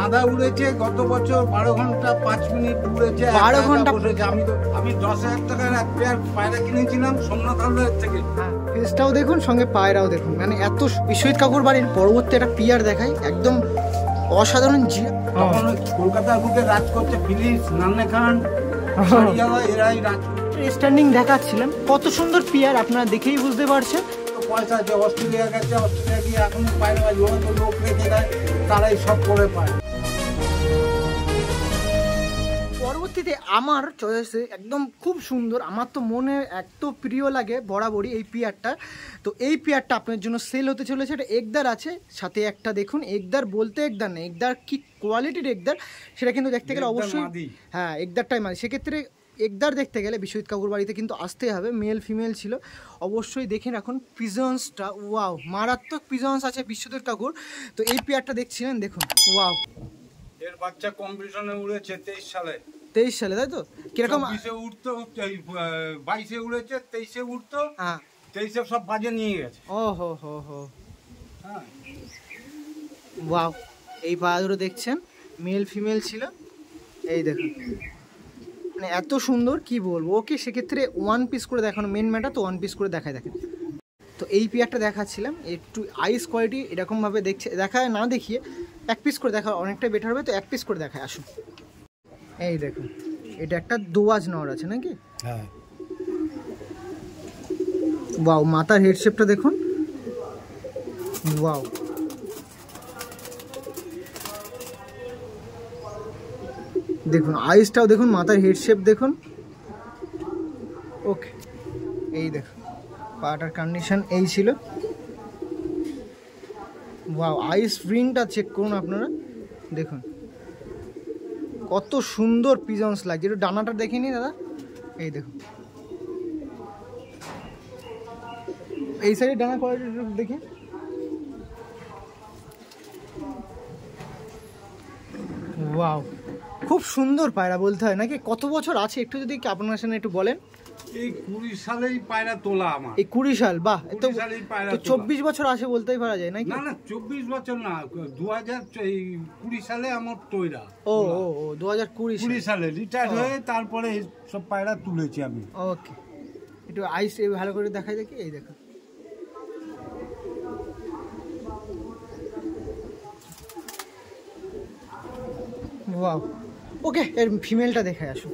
গাঁদা উড়েছে গত বছর 12 ঘন্টা 5 মিনিট উড়েছে। 12 ঘন্টা বসেছে। আমি 10,000 টাকার এক পেয়ার পায়রা কিনেছিলাম সোমনাথ হালদারের থেকে। ফেসটাও দেখুন, সঙ্গে পায়রাও দেখুন, মানে এত বিশ্বজিৎ কাকুর বাড়ির পরবর্তী একটা পিয়ার দেখাই, একদম অসাধারণ। তখন কলকাতার বুকে রাজ করছে ফিলিপস, নান্নে খান, এরাই রাজ। স্ট্যান্ডিং দেখাচ্ছিলাম, কত সুন্দর পিয়ার আপনারা দেখেই বুঝতে পারছেন। পয়সা আছে, অস্ট্রেলিয়া গেছে, অস্ট্রেলিয়া গিয়ে এখন পায়রা লোক রেখে দেয়, তারাই সব করে পায়। পরবর্তীতে আমার চয়েসে একদম খুব সুন্দর, আমার তো মনে এত প্রিয় লাগে বরাবরই এই পিয়ারটা। তো এই পিয়ারটা আপনার জন্য সেল হতে চলেছে। এটা একদার আছে, সাথে একটা দেখুন, একদার বলতে একদার নেই, একদার কি কোয়ালিটির একদার সেটা কিন্তু দেখতে গেলে অবশ্যই, হ্যাঁ একদারটাই মানে, সেক্ষেত্রে একদার দেখতে গেলে বিশ্বজিৎ কাকুর বাড়িতে কিন্তু আসতেই হবে। মেল ফিমেল ছিল, অবশ্যই দেখেন। এখন পিজন্সটা ওয়াও, মারাত্মক পিজন্স আছে বিশ্বজিৎ কাকুর। তো এই পেয়ারটা দেখছিলেন, দেখুন ওয়াও, এর বাচ্চা কম্পিটিশনে উড়েছে 23 সালে। 23 সালে, তাই তো? কিরকম? 24-এ উঠতো, 22-এ উড়েছে, 23-এ উঠতো, হ্যাঁ 23-এ সব বাজে নিয়ে গেছে। ও হো হো হো, হ্যাঁ ওয়াও। এই পায়রাগুলো দেখছেন, মেল ফিমেল ছিল, এই দেখুন, মানে এত সুন্দর কি বলবো। ওকে, সেক্ষেত্রে ওয়ান পিস করে দেখানো মেন ম্যাটার, তো ওয়ান পিস করে দেখায় দেখেন। তো এই পেয়ারটা দেখাচ্ছিলাম, একটু আইস কোয়ালিটি এরকমভাবে দেখায় না দেখিয়ে এক পিস করে দেখা অনেকটাই বেটার হবে। তো এক পিস করে দেখায়, আসুন। এই দেখুন, এটা একটা দোয়াজ নর আছে নাকি? হ্যাঁ ওয়াও, মাথার হেড শেপটা দেখুন, ওয়াও। দেখুন আইসটাও দেখুন, মাথার হেড শেপ দেখুন। ওকে, এই দেখুন পাটার কন্ডিশন এই ছিল। ওয়াও, আইস রিংটা চেক করুন আপনারা, দেখুন কত সুন্দর পিজন্স লাগছে। একটু ডানাটা দেখে নি দাদা, এই দেখুন, এই সাইডে ডানা কোয়ালিটি দেখে, ওয়াও, খুব সুন্দর পায়রা বলতে হয় নাকি? কত বছর আছে একটু যদি আপনার সামনে একটু বলেন। এই 20 সালেই পায়রা তোলা আমার। এই 20 সাল, বাহ, তো 20 সালেই পায়রা তোলা। 24 বছর আছে বলতেই পারা যায় নাকি? না না 24 বছর না, 2020 সালে আমার তৈরা। ও ও ও 2020 সালে রিটায়ার হয়ে তারপরে সব পায়রা তুলেছি আমি। ওকে, একটু আইস ভালো করে দেখাই দেখি, এই দেখো, ওয়াও। ওকে, এর ফিমেলটা দেখে আসুন।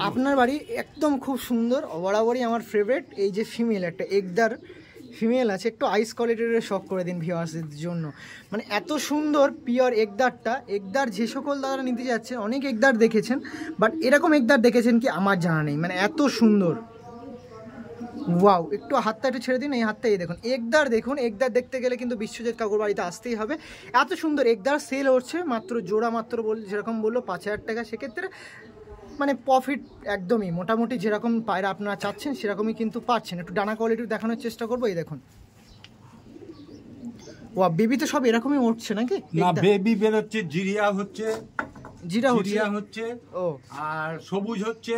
আপনার বাড়ি একদম খুব সুন্দর, বরাবরই আমার ফেভারিট। এই যে ফিমেল, একটা একদার ফিমেল আছে, একটু আইস কোয়ালিটির শখ করে দিন ভিউয়ার্সদের জন্য। মানে এত সুন্দর পিওর একদারটা, একদার যে সকল দাদারা নিতে যাচ্ছে, অনেক একদার দেখেছেন, বাট এরকম একদার দেখেছেন কি আমার জানা নেই, মানে এত সুন্দর। ওয়াও, একটু হাতটা একটু ছেড়ে দিন, এই হাতটা, এই দেখুন একদার দেখুন। একদার দেখতে গেলে কিন্তু বিশ্বজিৎ কাকুর বাড়িতে আসতেই হবে। এত সুন্দর একদার সেল হচ্ছে মাত্র জোড়া, মাত্র যেরকম বললো 5,000 টাকা। সেক্ষেত্রে মানে প্রফিট একদমই মোটামুটি, যেরকম পায়রা আপনারা চাচ্ছেন সেরকমই কিন্তু পাচ্ছেন। একটু ডানা কোয়ালিটি দেখানোর চেষ্টা করবো, এই দেখুন। ওয়া, বেবি তো সব এরকমই উঠছে নাকি? না, বেবি বের হচ্ছে, জিরিয়া হচ্ছে, জিরা হচ্ছে, ও, আর সবুজ হচ্ছে,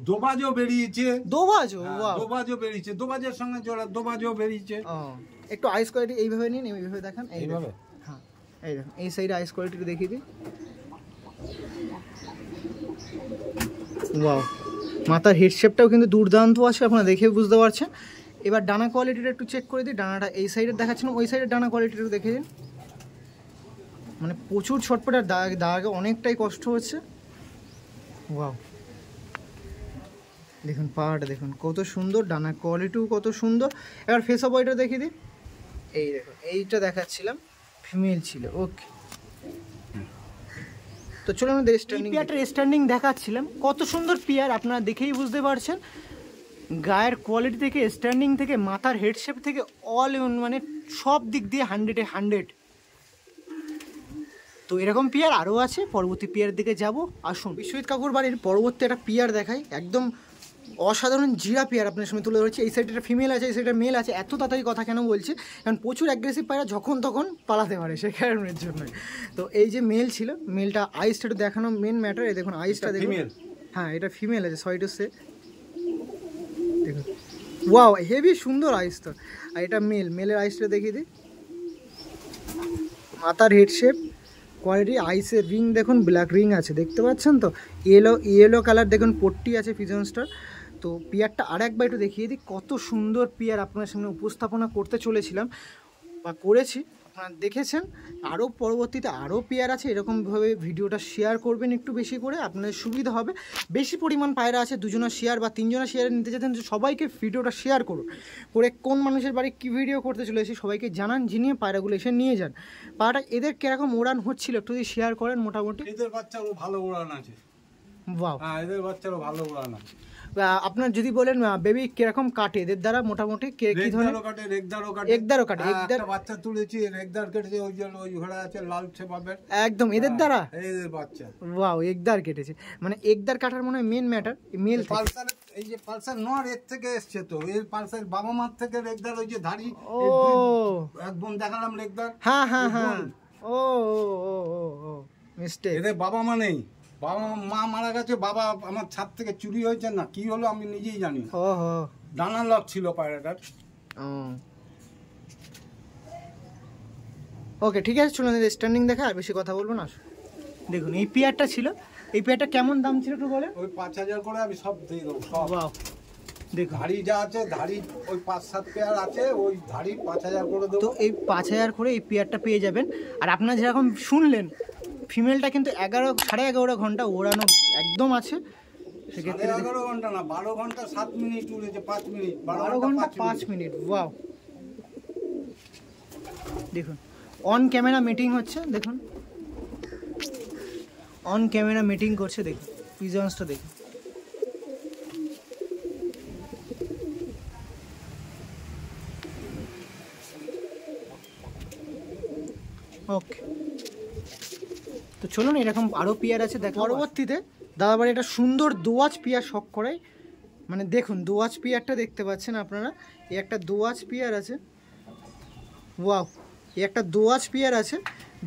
দোবাজও বেরিয়েছে। দোবাজও, ওয়াও, দোবাজও বেরিয়েছে, দোবাজের সঙ্গে জোড়া দোবাজও বেরিয়েছে। ও, একটু আইস কোয়ালিটি এইভাবে নিন, এইভাবে দেখান, এইভাবে। হ্যাঁ, এই দেখুন, এই সাইডে আইস কোয়ালিটি দেখিয়ে দিই। ওয়াও, মাথার হেড শেপটাও কিন্তু দুর্দান্ত আছে, আপনারা দেখে বুঝতে পারছেন। এবার ডানা কোয়ালিটিটা একটু চেক করে দিই। ডানাটা এই সাইডে দেখাচ্ছেন, ওই সাইডের ডানা কোয়ালিটিটা দেখে দিন। মানে প্রচুর ছটপটার দাগে অনেকটাই কষ্ট হচ্ছে। ওয়াও, দেখুন পাহাড়টা দেখুন কত সুন্দর, ডানা কোয়ালিটিও কত সুন্দর। এবার ফেস অফ ওইটা দেখিয়ে দিই, এই দেখুন, এইটা দেখাচ্ছিলাম ফিমেল ছিল। ওকে, তো চলুন আমাদের স্ট্যান্ডিং দেখাচ্ছিলাম, কত সুন্দর পিয়ার আপনারা দেখেই বুঝতে পারছেন। গায়ের কোয়ালিটি থেকে, স্ট্যান্ডিং থেকে, মাথার হেড শেপ থেকে, অল মানে সব দিক দিয়ে 100-এ 100। তো এরকম পিয়ার আরও আছে, পরবর্তী পিয়ারের দিকে যাব, আসুন। বিশ্বজিৎ কাকুর বাড়ির পরবর্তী একটা পিয়ার দেখাই, একদম অসাধারণ জিরা পেয়ার আপনার সামনে তুলে ধরেছি। এই সাইডে একটা ফিমেল আছে, এই সাইডে মেল আছে। এত তাড়াতাড়ি কথা কেন বলছি, কারণ প্রচুর অ্যাগ্রেসিভ পায়রা যখন তখন পালাতে পারে, সে কারণের জন্য। তো এই যে মেল ছিল, মেলটা আইসটা একটু দেখানো মেন ম্যাটার। এই দেখুন আইসটা দেখুন, হ্যাঁ এটা ফিমেল আছে, সরি টু সে, দেখুন ওয়াও, হেভি সুন্দর আইস। তো আর এটা মেলের আইসটা দেখিয়ে দিই, মাথার হেড শেপ কোয়ালিটি। আইসের রিং দেখুন, ব্ল্যাক রিং আছে, দেখতে পাচ্ছেন তো। ইয়েলো কালার দেখুন, পট্টি আছে পিজন স্টার। তো পেয়ারটা আর একবার একটু দেখিয়ে দিই, কত সুন্দর পেয়ার আপনার সামনে উপস্থাপনা করতে চলেছিলাম বা করেছি, আপনারা দেখেছেন। আরও পরবর্তীতে আরও পেয়ার আছে, এরকমভাবে ভিডিওটা শেয়ার করবেন একটু বেশি করে, আপনাদের সুবিধা হবে। বেশি পরিমাণ পায়রা আছে, 2জনের শেয়ার বা 3জনের শেয়ার নিতে চাইছেন, সবাইকে ভিডিওটা শেয়ার করুন করে, কোন মানুষের বাড়ি কী ভিডিও করতে চলেছি সবাইকে জানান, জানিয়ে পায়রাগুলো এসে নিয়ে যান। পায়রাটা এদের কীরকম ওড়ান হচ্ছিল একটু যদি শেয়ার করেন। মোটামুটি এদের বাচ্চারও ভালো উড়ান আছে। বাহ, হ্যাঁ, এদের বাচ্চারও ভালো উড়ান আছে। আপনার যদি বলেন বেবি কিরকম কাটে এদের দ্বারা, মোটামুটি কি ধরনের? একদারও কাটে। একটা বাচ্চা তুলেছি, একদার কেটেছে, ওই যে ওই ঘোড়া আছে লাল ছেবাবের, একদম এদের দ্বারা এদের বাচ্চা। ওয়াও, একদার কেটেছে, মানে একদার কাটার মনে হয় মেন ম্যাটার মেল। পালসার, এই যে পালসার নর এর থেকে এসছে তো, এর পালসার বাবা মার থেকে রেগদার, ওই যে ধাড়ি ও একদম দেখালাম রেগদার। হ্যাঁ হ্যাঁ হ্যাঁ, ও ও ও ও ও মিস্টেক। এদের বাবা মা নেই, বাবা মা মারা গেছে, বাবা আমার ছাদ থেকে চুরি হয়েছে না কি হলো আমি নিজেই জানি না। ও হো, ডানা লক ছিল পায়রাটার। ওকে ঠিক আছে, চলুন স্ট্যান্ডিং দেখা, আর বেশি কথা বলবো না। দেখুন এই পেয়ারটা ছিল, এই পেয়ারটা কেমন দাম ছিল একটু বলেন? ওই 5000 করে আমি সব দিয়ে দেবো সব। ওয়াও, দেখুন ধাড়ি যা আছে, ধাড়ি ওই 5-7 পেয়ার আছে, ওই ধাড়ি 5000 করে দেবো। তো এই 5000 করে এই পেয়ারটা পেয়ে যাবেন। আর আপনারা যেরকম শুনলেন, ফিমেলটা কিন্তু 11.5 ঘন্টা ওড়ানো একদম আছে। সেক্ষেত্রে 11 ঘন্টা না, 12 ঘন্টা 7 মিনিট উড়েছে, 5 মিনিট, 12 ঘন্টা 5 মিনিট। ওয়াও, দেখুন অন ক্যামেরা মিটিং হচ্ছে, দেখুন অন ক্যামেরা মিটিং করছে, দেখুন পিজনসটা দেখুন। ওকে, তো চলুন এরকম আরও পেয়ার আছে দেখো পরবর্তীতে। দাদাবাড়ি একটা সুন্দর দোয়াজ পেয়ার শখ করাই, মানে দেখুন দোয়াজ পেয়ারটা দেখতে পাচ্ছেন আপনারা, এই একটা দোয়াজ পেয়ার আছে। ওয়াও, এই একটা দোয়াজ পেয়ার আছে,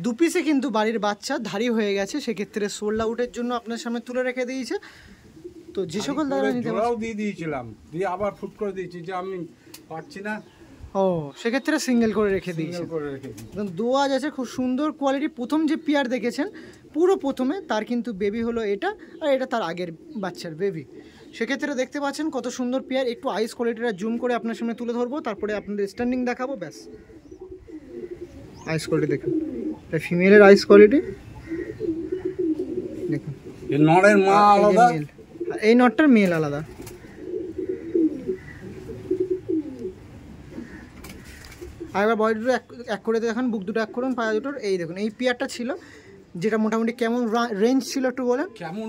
2 পিসে কিন্তু বাড়ির বাচ্চা ধারি হয়ে গেছে, সেক্ষেত্রে সোল্ড আউটের জন্য আপনার সামনে তুলে রেখে দিয়েছে। তো যে সকল দাদা নিতে জোড়াও দিয়ে দিয়েছিলাম, দিয়ে আবার ফুট করে দিয়েছি যে আমি পাচ্ছি না। ও, সেক্ষেত্রে সিঙ্গেল করে রেখে দিয়েছে। দোয়াজ আছে, খুব সুন্দর কোয়ালিটি। প্রথম যে পেয়ার দেখেছেন পুরো প্রথমে, তার কিন্তু বেবি হলো এটা, আর এটা তার আগের বাচ্চার বেবি। সেক্ষেত্রে দেখতে পাচ্ছেন কত সুন্দর পেয়ার। একটু আইস কোয়ালিটিটা জুম করে আপনার সামনে তুলে ধরবো, তারপরে আপনাদের স্ট্যান্ডিং দেখাবো। ব্যাস, আইস কোয়ালিটি দেখুন, এটা ফিমেলের আইস কোয়ালিটি দেখুন। এই নরের মা আলাদা, এই নটটার মেল আলাদা। আরেকবার বডি দুটো এক করে দেখান, বুক দুটো এক করুন, পায়া দুটোর। এই দেখুন এই পেয়ারটা ছিল, যেটা মোটামুটি কেমন রেঞ্জ ছিল একটু বলেন? কেমন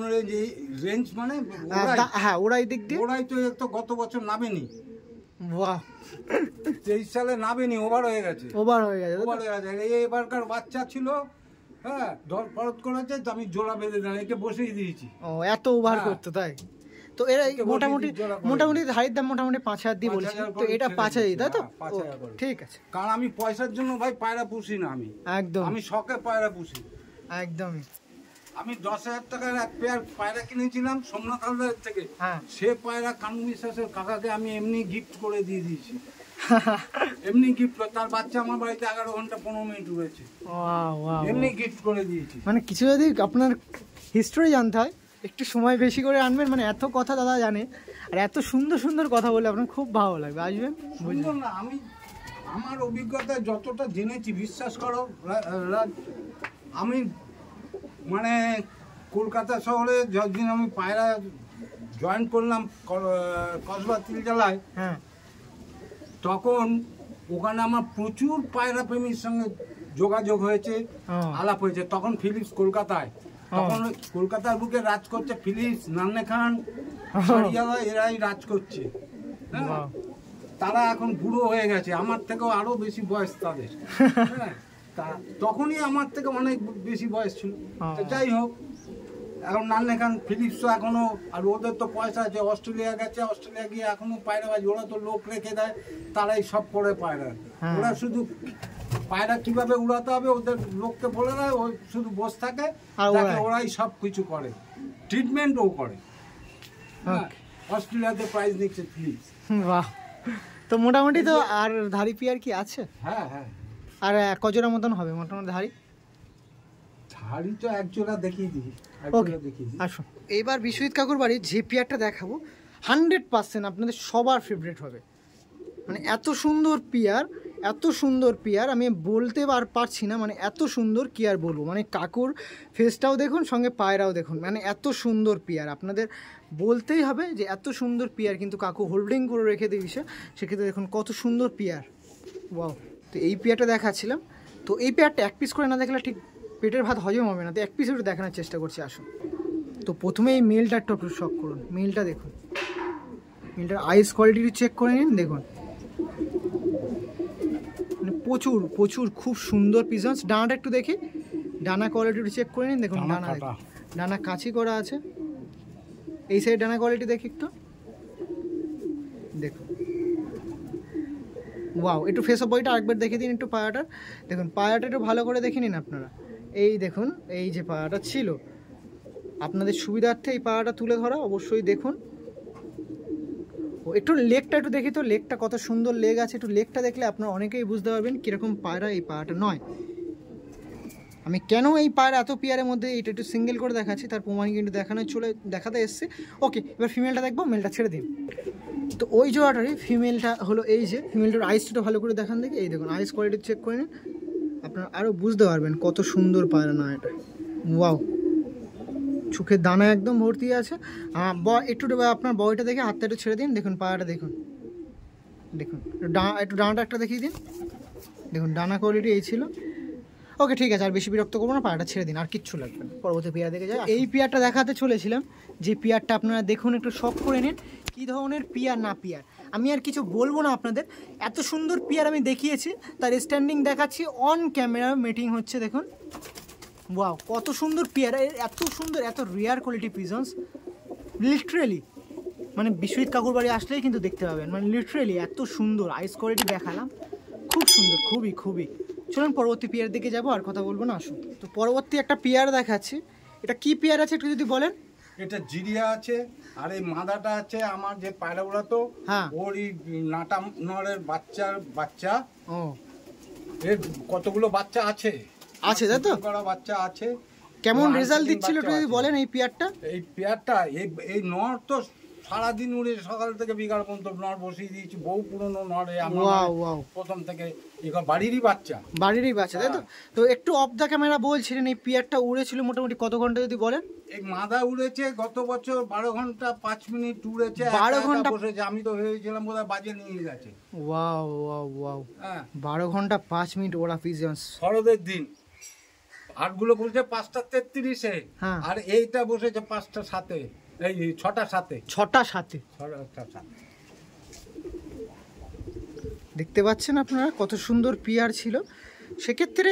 রেঞ্জ মানে? হ্যাঁ, ওরাই দিক দিয়ে, ওরাই তো গত বছর নামেনি। বাহ, 23 সালে নামেনি, ওভার হয়ে গেছে। এবারকার বাচ্চা ছিল, হ্যাঁ ধর ফরত করেছে, আমি জোড়া বেঁধে দেন, একে বসিয়ে দিয়েছি। ও, এত ওভার করতো তাই? তো এরা মোটামুটি ধারির দাম মোটামুটি 5000 দিয়ে বলছি, তো এটা 5000, তাই তো? ঠিক আছে, কারণ আমি পয়সার জন্য ভাই পায়রা পুষি না, আমি একদম আমি শখে পায়রা পুষি একদমই। আমি 10,000 টাকার এক পেয়ার পায়রা কিনেছিলাম সোমনাথ হালদারের থেকে। সে পায়রা কানু বিশ্বাসের কাকাকে আমি এমনি গিফট করে দিয়ে দিয়েছি। এমনি গিফট, তার বাচ্চা আমার বাড়িতে 11 ঘন্টা 15 মিনিট উড়েছে, এমনি গিফট করে দিয়েছি। মানে কিছু যদি আপনার হিস্টোরি জানতে হয়, একটু সময় বেশি করে আনবেন, মানে এত কথা দাদা জানে, আর এত সুন্দর সুন্দর কথা বলে আপনার খুব ভালো লাগবে, আসবেন বুঝবেন না। আমি আমার অভিজ্ঞতায় যতটা জেনেছি, বিশ্বাস করো আমি মানে কলকাতা শহরে যতদিন আমি পায়রা জয়েন করলাম কসবা তিলতলায়, হ্যাঁ, তখন ওখানে আমার প্রচুর পায়রা প্রেমীর সঙ্গে যোগাযোগ হয়েছে, আলাপ হয়েছে। তখন ফিলিপস কলকাতায়, তখন কলকাতার বুকে রাজ করছে ফিলিপস, নান্নে খান, এরাই রাজ করছে। তারা এখন বুড়ো হয়ে গেছে, আমার থেকেও আরো বেশি বয়স তাদের। তখনই আমার থেকে অনেক বেশি বয়স ছিল। যাই হোক, এখন নান্নে খান ফিলিপসও এখনো, আর ওদের তো পয়সা আছে, অস্ট্রেলিয়া গেছে, অস্ট্রেলিয়া গিয়ে এখনো পায়রাবাজি, ওরা তো লোক রেখে দেয়, তারাই সব করে পায়রা। ওরা শুধু পায়রা কিভাবে উড়াতে হবে ওদের লোককে বলে দেয়, ওই শুধু বসে থাকে, ওরাই সব কিছু করে, ট্রিটমেন্টও করে। অস্ট্রেলিয়াতে প্রাইজ নিচ্ছে ফিলিপস। বাহ, তো মোটামুটি তো আর ধারি পেয়ার কি আছে? হ্যাঁ হ্যাঁ। আর কজোড়া মতন হবে মোটামুটি ধারি? হাড়ি তো এক জোড়া দেখিয়ে দিই, ওকে আসুন। এইবার বিশ্বজিৎ কাকুর বাড়ি যে পেয়ারটা দেখাবো 100% আপনাদের সবার ফেভারিট হবে। মানে এত সুন্দর পেয়ার, এত সুন্দর পেয়ার আমি বলতে পারছি না, মানে এত সুন্দর কি আর বলবো। মানে কাকুর ফেসটাও দেখুন, সঙ্গে পায়রাও দেখুন, মানে এত সুন্দর পেয়ার আপনাদের বলতেই হবে যে এত সুন্দর পেয়ার কিন্তু কাকু হোল্ডিং করে রেখে দিয়েছে। সেক্ষেত্রে দেখুন কত সুন্দর পেয়ার, ওয়াও। তো এই পেয়ারটা দেখাচ্ছিলাম, তো এই পেয়ারটা এক পিস করে না দেখলে ঠিক পেটের ভাত হজম হবে না, তো এক পিস একটু দেখানোর চেষ্টা করছি আসুন। তো প্রথমে এই মেলটা একটু শখ করুন, মেলটা দেখুন, মেলটার আইস কোয়ালিটি চেক করে নিন, দেখুন মানে প্রচুর প্রচুর খুব সুন্দর পিজন্স। ডানাটা একটু দেখি, ডানা কোয়ালিটি চেক করে নিন, দেখুন ডানা দেখুন, ডানা কাঁচি করা আছে। এই সাইড ডানা কোয়ালিটি দেখি একটু, দেখুন ওয়াও। একটু ফেস অফ বডিটা আরেকবার দেখে দিন একটু, পায়াটার দেখুন, পায়াটা একটু ভালো করে দেখে নিন আপনারা। এই দেখুন, এই যে পায়াটা ছিল, আপনাদের সুবিধার্থে এই পায়াটা তুলে ধরা, অবশ্যই দেখুন। ও একটু লেগটা একটু দেখি তো, লেগটা কত সুন্দর লেগ আছে, একটু লেগটা দেখলে আপনারা অনেকেই বুঝতে পারবেন কীরকম পায়রা এই পায়রাটা নয়। আমি কেন এই পায়রা এত পেয়ারের মধ্যে এটা একটু সিঙ্গেল করে দেখাচ্ছি, তার প্রমাণ কিন্তু দেখাতে এসছে। ওকে, এবার ফিমেলটা দেখবো, মেলটা ছেড়ে দিন। তো ওই জোড়াটারই ফিমেলটা হলো এই যে, ফিমেলটার আইসটা ভালো করে দেখান দেখি, এই দেখুন আইস কোয়ালিটি চেক করে নিন, আপনারা আরও বুঝতে পারবেন কত সুন্দর পায়রা না এটা, ওয়াও। চোখের দানা একদম ভর্তি আছে। একটু আপনার বডিটা দেখে হাতটা একটু ছেড়ে দিন, দেখুন পায়রাটা দেখুন, দেখুন একটু ডানাটা একটা দেখিয়ে দিন, দেখুন ডানা কোয়ালিটি এই ছিল। ওকে ঠিক আছে, আর বেশি বিরক্ত করবো না, পায়রাটা ছেড়ে দিন, আর কিচ্ছু লাগবে না, পরবর্তী পেয়ার দেখে যায়। এই পেয়ারটা দেখাতে চলেছিলাম, যে পেয়ারটা আপনারা দেখুন একটু শখ করে নিন কী ধরনের পেয়ার না পেয়ার। আমি আর কিছু বলবো না আপনাদের, এত সুন্দর পেয়ার আমি দেখিয়েছি, তার স্ট্যান্ডিং দেখাচ্ছি, অন ক্যামেরা মিটিং হচ্ছে, দেখুন ওয়াও কত সুন্দর পেয়ার, এত সুন্দর, এত রেয়ার কোয়ালিটি পিজন্স, লিটারেলি মানে বিশ্বজিৎ কাকুর বাড়ি আসলেই কিন্তু দেখতে পাবেন, মানে লিটারেলি এত সুন্দর আইস কোয়ালিটি দেখালাম, খুব সুন্দর, খুবই খুবই। চলুন পরবর্তী পেয়ার দিকে যাবো, আর কথা বলবো না, আসুন। তো পরবর্তী একটা পেয়ার দেখাচ্ছি, এটা কি পেয়ার আছে একটু যদি বলেন। এটা জিরিয়া আছে, আর এই মাদাটা আছে আমার যে পায়রা উড়াতো, হ্যাঁ ওরই নাটা নরের বাচ্চা। ও এর কতগুলো বাচ্চা আছে, তাই তো, বাচ্চা আছে। কেমন রেজাল্ট দিচ্ছিল একটু যদি বলেন এই পেয়ারটা। এই পেয়ারটা এই নর তো সারাদিন উড়ে সকাল থেকে বিকাল পর্যন্ত নর বসিয়ে দিয়েছি, বহু পুরনো নরে আমার প্রথম থেকে, বাড়িরই বাচ্চা তাই তো। তো একটু অফ দ্য ক্যামেরা বলছিলেন এই পেয়ারটা উড়েছিল মোটামুটি কত ঘন্টা যদি বলেন। এই মাদা উড়েছে গত বছর 12 ঘন্টা 5 মিনিট উড়েছে, 12 ঘন্টা বসেছে, আমি তো ভেবেছিলাম বোধহয় বাজে নিয়ে গেছে। ওয়াও ওয়াও ওয়াও, 12 ঘন্টা 5 মিনিট ওরা পিজন্স। শরতের দিন আটগুলো বসেছে 5:33-এ, আর এইটা বসেছে 5:07, এই 6:07 দেখতে পাচ্ছেন আপনারা কত সুন্দর পেয়ার ছিল। সেক্ষেত্রে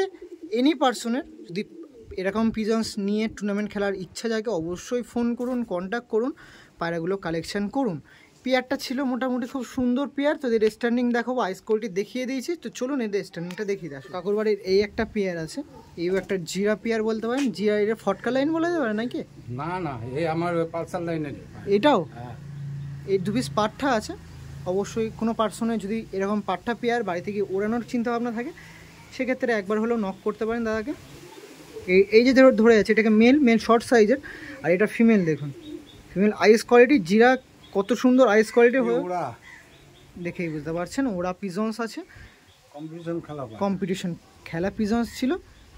এনি পার্সনের যদি এরকম পিজন্স নিয়ে টুর্নামেন্ট খেলার ইচ্ছা জাগে অবশ্যই ফোন করুন, কন্ট্যাক্ট করুন, পায়রাগুলো কালেকশন করুন। পেয়ারটা ছিল মোটামুটি খুব সুন্দর পেয়ার। তো এদের স্ট্যান্ডিং দেখাবো, আইস কোয়ালিটি দেখিয়ে দিয়েছি, তো চলুন এদের স্ট্যান্ডিংটা দেখিয়ে দেয়। কাকুর বাড়ির এই একটা পেয়ার আছে, এই একটা জিরা পেয়ার বলতে পারেন, জিরা এটা ফটকা লাইন বলা যাবে নাকি? না এই আমার পালসার লাইনের এটাও, এই 2 পিস পাঠা আছে। অবশ্যই কোনো পার্সনে যদি এরকম পাঠা পেয়ার বাড়ি থেকে ওড়ানোর চিন্তা ভাবনা থাকে সেক্ষেত্রে একবার হলেও নক করতে পারেন দাদাকে। এই যে ধরে আছে এটাকে মেল শর্ট সাইজের, আর এটা ফিমেল, দেখুন ফিমেল আইস কোয়ালিটি, জিরা কত সুন্দর আইস কোয়ালিটি হয়ে দেখেই বুঝতে পারছেন। ওরা পিজন্স আছে, কম্পিটিশন খেলা পিজন্স ছিল।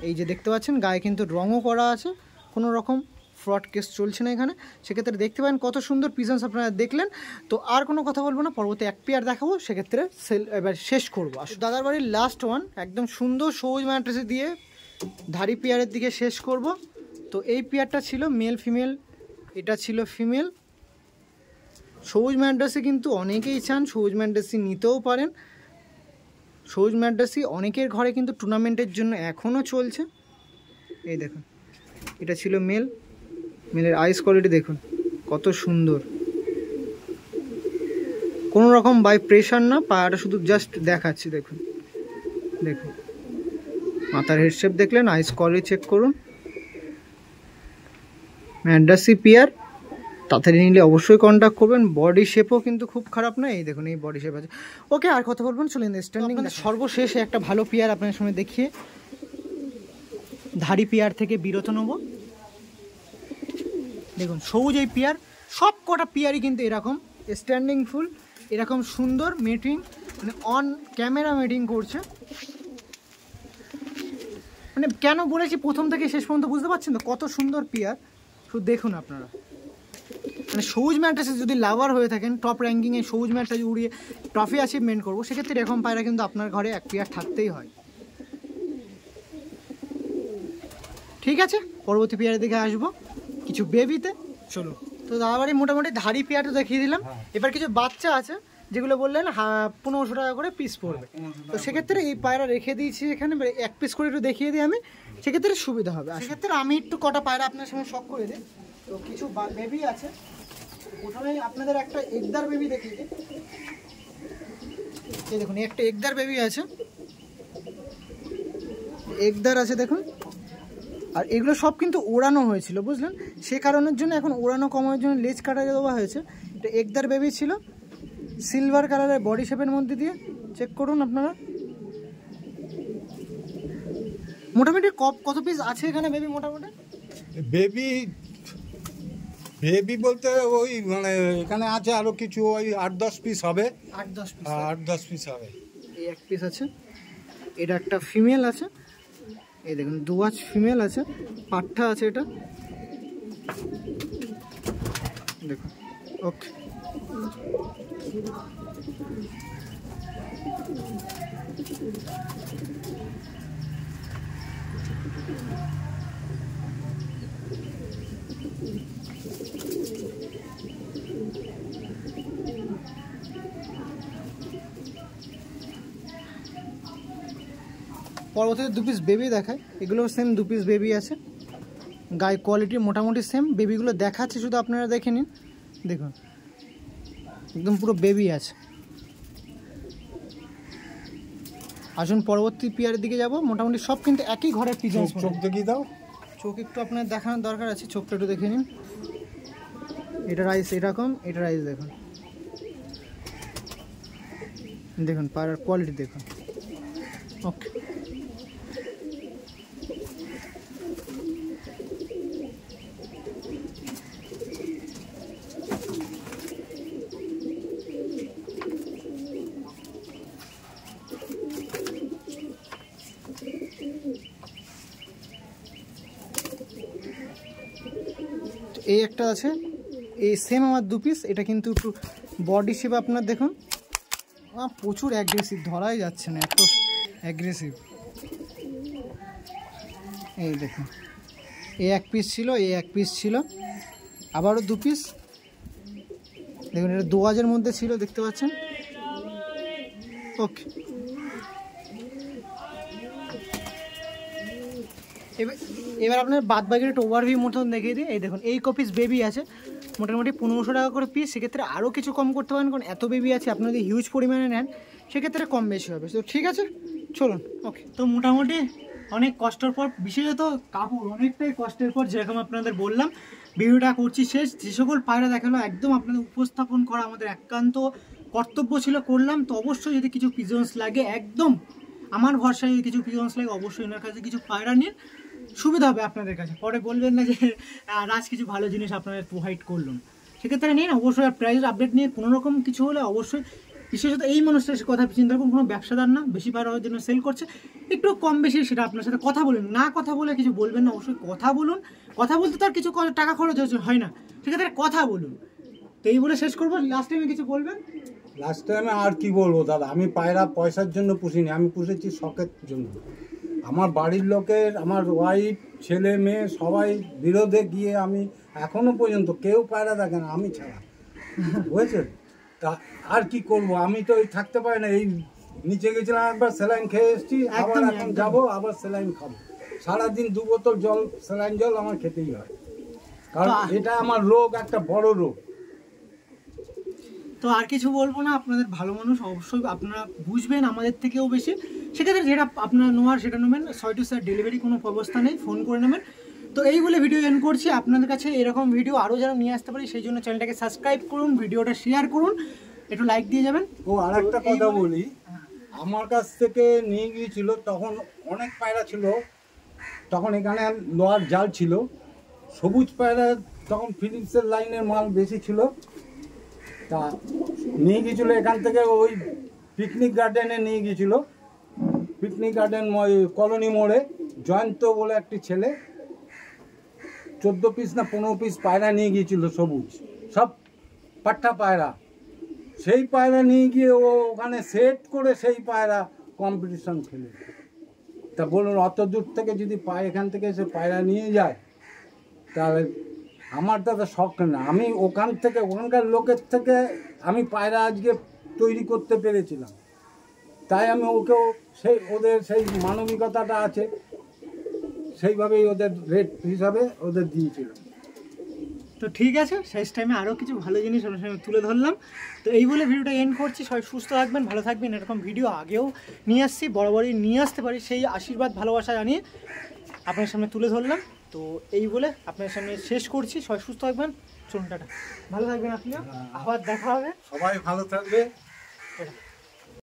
এই যে দেখতে পাচ্ছেন গায়ে কিন্তু রঙও করা আছে, কোনো রকম ফ্রড কেস চলছে না এখানে। সেক্ষেত্রে দেখতে পাবেন কত সুন্দর পিজন্স আপনারা দেখলেন। তো আর কোনো কথা বলবো না, পরবর্তী এক পেয়ার দেখাবো, সেক্ষেত্রে এবার শেষ করবো। দাদার বাড়ির লাস্ট ওয়ান, একদম সুন্দর সবুজ ম্যাট্রেসে দিয়ে ধাড়ি পেয়ারের দিকে শেষ করব। তো এই পেয়ারটা ছিল মেল ফিমেল, এটা ছিল ফিমেল। সবুজ ম্যাড্রাসি কিন্তু অনেকেই চান, সবুজ ম্যাড্রাসি নিতেও পারেন। সবুজ ম্যাড্রাসি অনেকের ঘরে কিন্তু টুর্নামেন্টের জন্য এখনও চলছে। এই দেখুন এটা ছিল মেলের আইস কোয়ালিটি দেখুন কত সুন্দর, কোনো রকম বাই প্রেশার না, পায়াটা শুধু জাস্ট দেখাচ্ছি, দেখুন মাথার হেড শেপ দেখলেন, আইস কোয়ালিটি চেক করুন। ম্যাড্রাসি পেয়ার তাড়াতাড়ি নিলে অবশ্যই কন্ট্যাক্ট করবেন। বডি শেপও কিন্তু খুব খারাপ না, এই দেখুন এই বডি শেপ আছে। ওকে, আর কথা বলবেন চলেন স্ট্যান্ডিং। সর্বশেষে একটা ভালো পেয়ার আপনার সামনে দেখিয়ে ধাড়ি পেয়ার থেকে বিরত নেব। দেখুন সবুজ এই পেয়ার, সব কটা পেয়ারই কিন্তু এরকম স্ট্যান্ডিং ফুল, এরকম সুন্দর মেটিং, মানে অন ক্যামেরা মেটিং করছে। মানে কেন বলেছি প্রথম থেকে শেষ পর্যন্ত বুঝতে পারছেন তো কত সুন্দর পেয়ার, শুধু দেখুন আপনারা। মানে সবুজ ম্যাট্রেসে যদি লাভার হয়ে থাকেন, টপ র্যাঙ্কিংয়ে সবুজ ম্যাট্রেস উড়িয়ে ট্রফি অ্যাচিভমেন্ট করবো, সেক্ষেত্রে এরকম পায়রা কিন্তু আপনার ঘরে এক পেয়ার থাকতেই হয়। ঠিক আছে, পরবর্তী পেয়ারের দিকে আসবো কিছু বেবিতে। চলো, তো দাদাবাড়ি মোটামুটি ধাড়ি পেয়ারটা দেখিয়ে দিলাম। এবার কিছু বাচ্চা আছে যেগুলো বললেন 1500 টাকা করে পিস পড়বে। তো সেক্ষেত্রে এই পায়রা রেখে দিয়েছি এখানে, এক পিস করে একটু দেখিয়ে দিই আমি, সেক্ষেত্রে সুবিধা হবে। সেক্ষেত্রে আমি একটু কটা পায়রা আপনার সঙ্গে শখ করে দিই। তো কিছু বেবি আছে, প্রথমে আপনাদের একটা একদার বেবি দেখিয়ে দিই। এই দেখুন একটা একদার বেবি আছে, একদার আছে দেখুন। আর এগুলো সব কিন্তু ওড়ানো হয়েছিল, বুঝলেন, সে কারণের জন্য এখন ওড়ানো কমানোর জন্য লেজ কাটা দেওয়া হয়েছে। এটা একদার বেবি ছিল, সিলভার কালারের বডি শেপের মধ্যে দিয়ে। চেক করুন আপনারা, মোটামুটি কত পিস আছে এখানে বেবি? মোটামুটি বেবি বলতে ওই মানে এখানে আছে আরো কিছু, ওই 8-10 পিস হবে। 8-10 পিস হবে। এই এক পিস আছে, এটা একটা ফিমেল আছে, এই দেখুন দুয়াচ ফিমেল আছে, পাঠা আছে এটা দেখুন। ওকে, পরবর্তীতে 2 পিস বেবি দেখায়। এগুলো সেম 2 পিস বেবি আছে, গায়ে কোয়ালিটি মোটামুটি সেম। বেবিগুলো দেখাচ্ছে শুধু আপনারা দেখে নিন, দেখুন একদম পুরো বেবি আছে। আসুন পরবর্তী পেয়ারের দিকে যাব। মোটামুটি সব কিন্তু একই ঘরের পিজন। চোখ দেখিয়ে দাও। চোখ একটু আপনার দেখানোর দরকার আছে, চোখটা একটু দেখে নিন। এটা রাইস এরকম, এটা রাইস দেখুন, দেখুন পায়রার কোয়ালিটি দেখুন। ওকে, এই একটা আছে, এই সেম আমার 2 পিস। এটা কিন্তু একটু বডি শেপ আপনার দেখুন, প্রচুর অ্যাগ্রেসিভ, ধরাই যাচ্ছে না, এত অ্যাগ্রেসিভ। এই দেখুন এই এক পিস ছিল, এই এক পিস ছিল, আবারও 2 পিস দেখুন। এটা 2000-এর মধ্যে ছিল, দেখতে পাচ্ছেন। ওকে, এবার আপনার বাদ বাকির একটা ওভারভিউ মতন দেখিয়ে দিই। এই দেখুন এই কপিস বেবি আছে, মোটামুটি 1500 টাকা করে পিস। সেক্ষেত্রে আরও কিছু কম করতে পারেন, কারণ এত বেবি আছে, আপনারা যদি হিউজ পরিমাণে নেন সেক্ষেত্রে কম বেশি হবে। তো ঠিক আছে, চলুন। ওকে, তো মোটামুটি অনেক কষ্টের পর, বিশেষত কাপড় অনেকটাই কষ্টের পর, যেরকম আপনাদের বললাম ভিডিওটা করছি শেষ। যে সকল পায়রা দেখালো একদম আপনাদের উপস্থাপন করা আমাদের একান্ত কর্তব্য ছিল, করলাম। তো অবশ্যই যদি কিছু পিজন্স লাগে, একদম আমার ভরসায় কিছু পিজন্স লাগে, অবশ্যই এনার কাছে কিছু পায়রা নিন, সুবিধা হবে আপনাদের কাছে। পরে বলবেন না যে রাজ কিছু ভালো জিনিস আপনাদের প্রোভাইড করলাম, সেক্ষেত্রে নিন অবশ্যই। প্রাইস আপডেট নিয়ে কোনোরকম কিছু হলে অবশ্যই, বিশেষত এই মানুষটার কথা চিন্তা করুন, কোনো ব্যবসাদার না, বেশি পায়রা হওয়ার জন্য সেল করছে, একটু কম বেশি সেটা আপনার সাথে কথা বলুন। না কথা বলে কিছু বলবেন না, অবশ্যই কথা বলুন। কথা বলতে তো আর কিছু টাকা খরচ হয় না, সেক্ষেত্রে কথা বলুন। তো এই বলে শেষ করবো। লাস্ট টাইমে কিছু বলবেন? লাস্ট টাইমে আর কি বলবো দাদা, আমি পায়রা পয়সার জন্য পুষিনি, আমি পুষেছি শখের জন্য। আমার বাড়ির লোকের, আমার ওয়াইফ, ছেলে মেয়ে সবাই বিরোধে গিয়ে আমি এখনো পর্যন্ত কেউ পায়রা দেখে না আমি ছাড়া, বুঝেছেন? তা আর কি করব, আমি তো থাকতে পারি না। এই নিচে গেছিলাম একবার, স্যালাইন খেয়ে এসেছি, আবার এখন যাবো, আবার স্যালাইন খাবো। সারাদিন 2 বোতল জল, স্যালাইন জল আমার খেতেই হয়, কারণ এটা আমার রোগ, একটা বড় রোগ। তো আর কিছু বলবো না, আপনাদের ভালো মানুষ, অবশ্যই আপনারা বুঝবেন আমাদের থেকেও বেশি। সেক্ষেত্রে যেটা আপনারা নেওয়ার সেটা নেবেন, 6 to 7 ডেলিভারি কোনো ব্যবস্থা নেই, ফোন করে নেবেন। তো এই বলে ভিডিও এন্ড করছি। আপনাদের কাছে এরকম ভিডিও আরও যেন নিয়ে আসতে পারি, সেই জন্য চ্যানেলটাকে সাবস্ক্রাইব করুন, ভিডিওটা শেয়ার করুন, একটু লাইক দিয়ে যাবেন। ও আর একটা কথা বলি, আমার কাছ থেকে নিয়ে গিয়েছিল তখন অনেক পায়রা ছিল, তখন এখানে লোহার জাল ছিল, সবুজ পায়রা তখন ফিলিপসের লাইনের মাল বেশি ছিল, তা নিয়ে গিয়েছিলো এখান থেকে ওই পিকনিক গার্ডেনে নিয়ে গিয়েছিলো, পিকনিক গার্ডেন কলোনি মোড়ে জয়ন্ত বলে একটি ছেলে 14 পিস না 15 পিস পায়রা নিয়ে গিয়েছিল সবুজ, সব পাট্টা পায়রা। সেই পায়রা নিয়ে গিয়ে ও ওখানে সেট করে সেই পায়রা কম্পিটিশন খেলে। তা বলুন অত দূর থেকে যদি এখান থেকে এসে পায়রা নিয়ে যায় তাহলে আমার তো শখ না, আমি ওখান থেকে ওখানকার লোকের থেকে আমি পায়রা আজকে তৈরি করতে পেরেছিলাম, তাই আমি ওকেও সেই ওদের সেই মানবিকতাটা আছে, সেইভাবেই ওদের রেট হিসাবে ওদের দিয়েছিলাম। তো ঠিক আছে, শেষ টাইমে আরও কিছু ভালো জিনিস আপনার সামনে তুলে ধরলাম। তো এই বলে ভিডিওটা এন্ড করছি। সবাই সুস্থ থাকবেন, ভালো থাকবেন। এরকম ভিডিও আগেও নিয়ে আসছি, বরাবরই নিয়ে আসতে পারি, সেই আশীর্বাদ ভালোবাসা জানিয়ে আপনার সামনে তুলে ধরলাম। তো এই বলে আপনার সামনে শেষ করছি। সবাই সুস্থ থাকবেন, চলুন টাটা, ভালো থাকবেন আপনিও, আবার দেখা হবে। সবাই ভালো থাকবে।